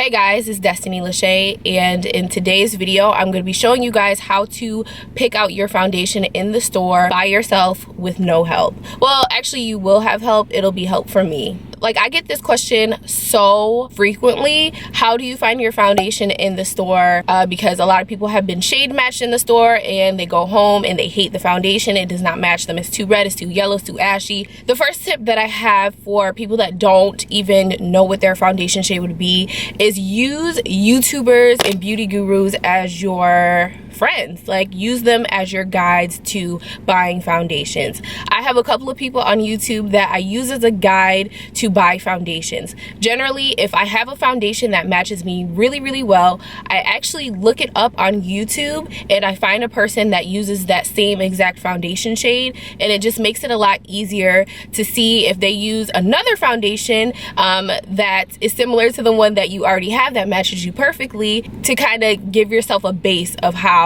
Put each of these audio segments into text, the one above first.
Hey guys, it's DestinyLashae, and in today's video I'm going to be showing you guys how to pick out your foundation in the store by yourself with no help. Well, actually you will have help. It'll be help from me. Like, I get this question so frequently. How do you find your foundation in the store? Because a lot of people have been shade matched in the store and they go home and they hate the foundation. It does not match them. It's too red, it's too yellow, it's too ashy. The first tip that I have for people that don't even know what their foundation shade would be is use YouTubers and beauty gurus as your friends. Like, use them as your guides to buying foundations. I have a couple of people on YouTube that I use as a guide to buy foundations. Generally, if I have a foundation that matches me really well, I actually look it up on YouTube and I find a person that uses that same exact foundation shade, and it just makes it a lot easier to see if they use another foundation that is similar to the one that you already have that matches you perfectly, to kind of give yourself a base of how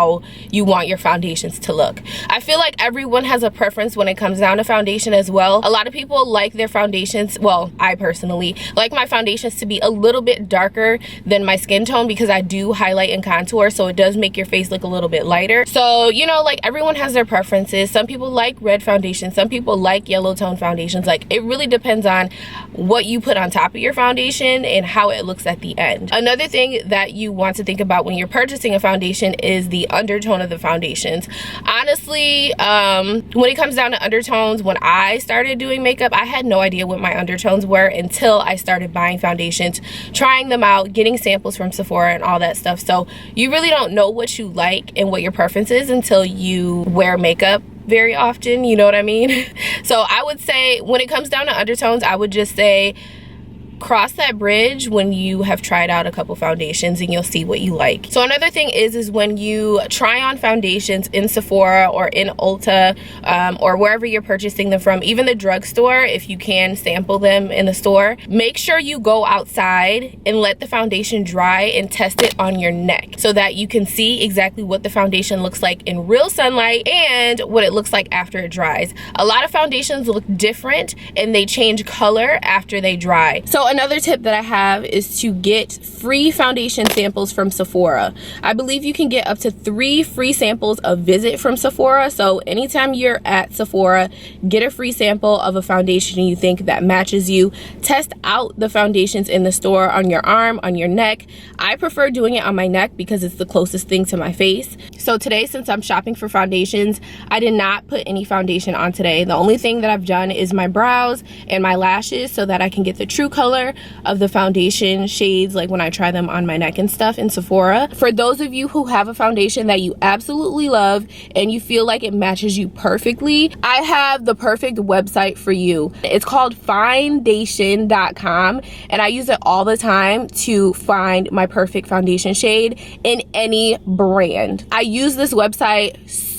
you want your foundations to look. I feel like everyone has a preference when it comes down to foundation as well. A lot of people like their foundations, well, I personally like my foundations to be a little bit darker than my skin tone because I do highlight and contour, so it does make your face look a little bit lighter. So, you know, like, everyone has their preferences. Some people like red foundations, some people like yellow tone foundations. Like, it really depends on what you put on top of your foundation and how it looks at the end. Another thing that you want to think about when you're purchasing a foundation is the undertone of the foundations. Honestly, when it comes down to undertones, when I started doing makeup, I had no idea what my undertones were until I started buying foundations, trying them out, getting samples from Sephora and all that stuff. So you really don't know what you like and what your preference is until you wear makeup very often, you know what I mean? So I would say when it comes down to undertones, I would just say cross that bridge when you have tried out a couple foundations and you'll see what you like. So another thing is when you try on foundations in Sephora or in Ulta or wherever you're purchasing them from, even the drugstore, if you can sample them in the store, make sure you go outside and let the foundation dry and test it on your neck so that you can see exactly what the foundation looks like in real sunlight and what it looks like after it dries. A lot of foundations look different and they change color after they dry. So another tip that I have is to get free foundation samples from Sephora. I believe you can get up to 3 free samples a visit from Sephora. So anytime you're at Sephora, get a free sample of a foundation you think that matches you. Test out the foundations in the store on your arm, on your neck. I prefer doing it on my neck because it's the closest thing to my face. So today, since I'm shopping for foundations, I did not put any foundation on today. The only thing that I've done is my brows and my lashes so that I can get the true color of the foundation shades, like when I try them on my neck and stuff in Sephora. For those of you who have a foundation that you absolutely love and you feel like it matches you perfectly, I have the perfect website for you. It's called Foundation.com, and I use it all the time to find my perfect foundation shade in any brand. I use this website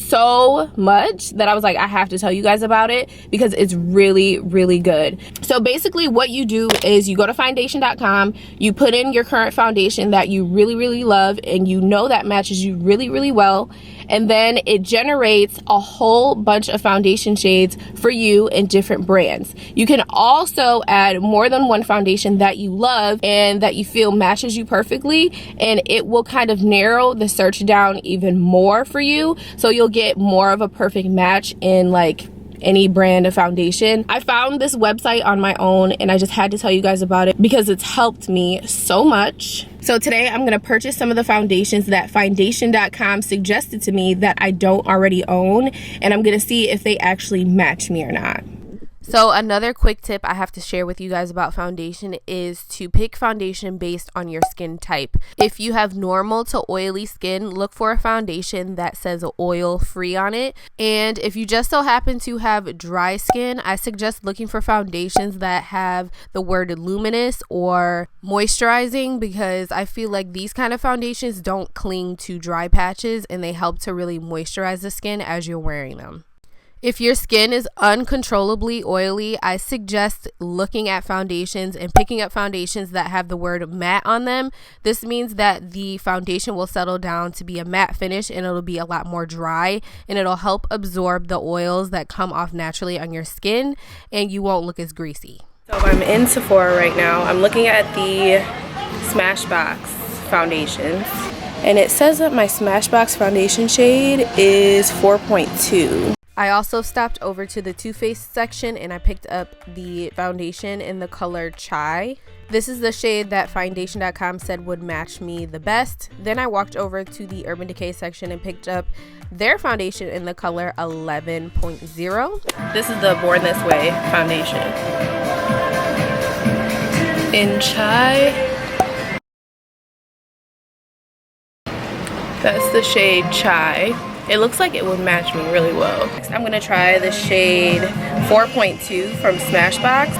so much that I was like, I have to tell you guys about it because it's really good. So basically what you do is you go to Foundation.com, you put in your current foundation that you really love and you know that matches you really well, and then it generates a whole bunch of foundation shades for you in different brands. You can also add more than one foundation that you love and that you feel matches you perfectly, and it will kind of narrow the search down even more for you, so you'll get more of a perfect match in like any brand of foundation. I found this website on my own and I just had to tell you guys about it because it's helped me so much. So today I'm going to purchase some of the foundations that Foundation.com suggested to me that I don't already own, and I'm going to see if they actually match me or not. So another quick tip I have to share with you guys about foundation is to pick foundation based on your skin type. If you have normal to oily skin, look for a foundation that says oil free on it. And if you just so happen to have dry skin, I suggest looking for foundations that have the word luminous or moisturizing, because I feel like these kind of foundations don't cling to dry patches and they help to really moisturize the skin as you're wearing them. If your skin is uncontrollably oily, I suggest looking at foundations and picking up foundations that have the word matte on them. This means that the foundation will settle down to be a matte finish and it'll be a lot more dry, and it'll help absorb the oils that come off naturally on your skin and you won't look as greasy. So I'm in Sephora right now. I'm looking at the Smashbox foundations. And it says that my Smashbox foundation shade is 4.2. I also stopped over to the Too Faced section and I picked up the foundation in the color Chai. This is the shade that Foundation.com said would match me the best. Then I walked over to the Urban Decay section and picked up their foundation in the color 11.0. This is the Born This Way foundation in Chai. That's the shade Chai. It looks like it would match me really well. Next, I'm gonna try the shade 4.2 from Smashbox.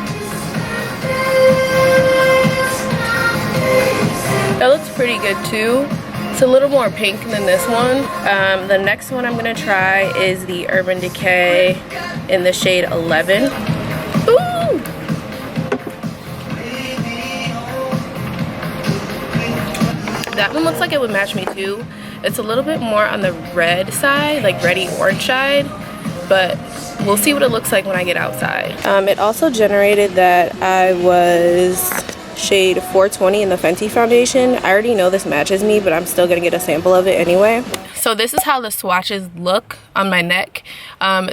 That looks pretty good too. It's a little more pink than this one. The next one I'm gonna try is the Urban Decay in the shade 11. Ooh! That one looks like it would match me too. It's a little bit more on the red side, like reddy orange side, but we'll see what it looks like when I get outside. It also generated that I was shade 420 in the Fenty Foundation. I already know this matches me, but I'm still gonna get a sample of it anyway. So this is how the swatches look on my neck.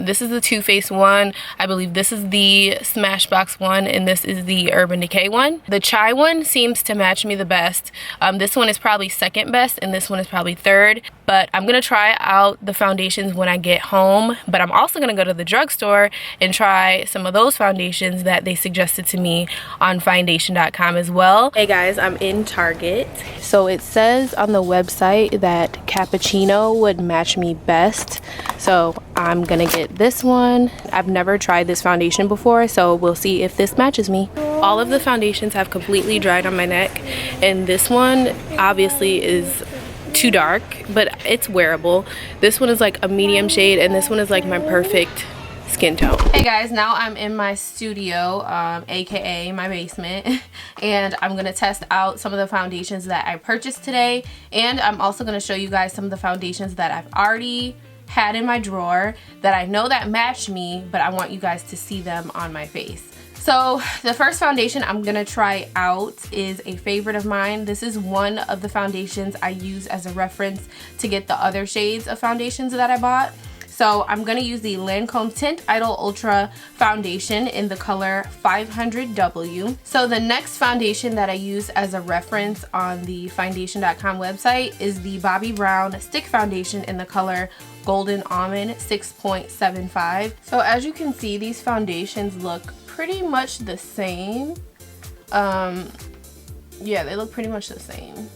This is the Too Faced one. I believe this is the Smashbox one, and this is the Urban Decay one. The Chai one seems to match me the best. This one is probably second best, and this one is probably third. But I'm gonna try out the foundations when I get home. But I'm also gonna go to the drugstore and try some of those foundations that they suggested to me on Foundation.com as well. Hey guys, I'm in Target. So it says on the website that Cappuccino would match me best, so I'm gonna get this one. I've never tried this foundation before, so we'll see if this matches me. All of the foundations have completely dried on my neck, and this one obviously is too dark, but it's wearable. This one is like a medium shade, and this one is like my perfect skin tone. Hey guys, now I'm in my studio, aka my basement, and I'm gonna test out some of the foundations that I purchased today, and I'm also gonna show you guys some of the foundations that I've already had in my drawer that I know that match me, but I want you guys to see them on my face. So the first foundation I'm gonna try out is a favorite of mine. This is one of the foundations I use as a reference to get the other shades of foundations that I bought. So I'm going to use the Lancome Tint Idole Ultra Foundation in the color 500W. So the next foundation that I use as a reference on the Foundation.com website is the Bobbi Brown Stick Foundation in the color Golden Almond 6.75. So as you can see, these foundations look pretty much the same. Yeah, they look pretty much the same.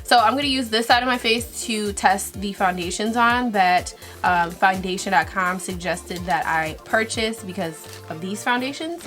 So I'm going to use this side of my face to test the foundations on that Foundation.com suggested that I purchase because of these foundations.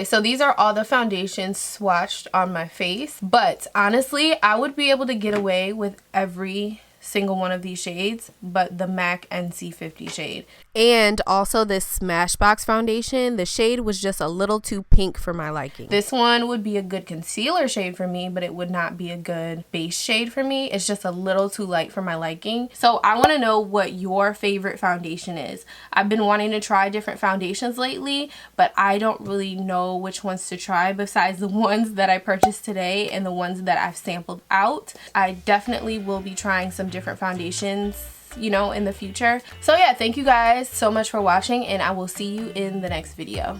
So these are all the foundations swatched on my face, but honestly I would be able to get away with every single one of these shades but the MAC NC50 shade. And also this Smashbox foundation, the shade was just a little too pink for my liking. This one would be a good concealer shade for me, but it would not be a good base shade for me. It's just a little too light for my liking. So I want to know what your favorite foundation is. I've been wanting to try different foundations lately, but I don't really know which ones to try besides the ones that I purchased today and the ones that I've sampled out. I definitely will be trying some different foundations, you know, in the future. So yeah, thank you guys so much for watching, and I will see you in the next video.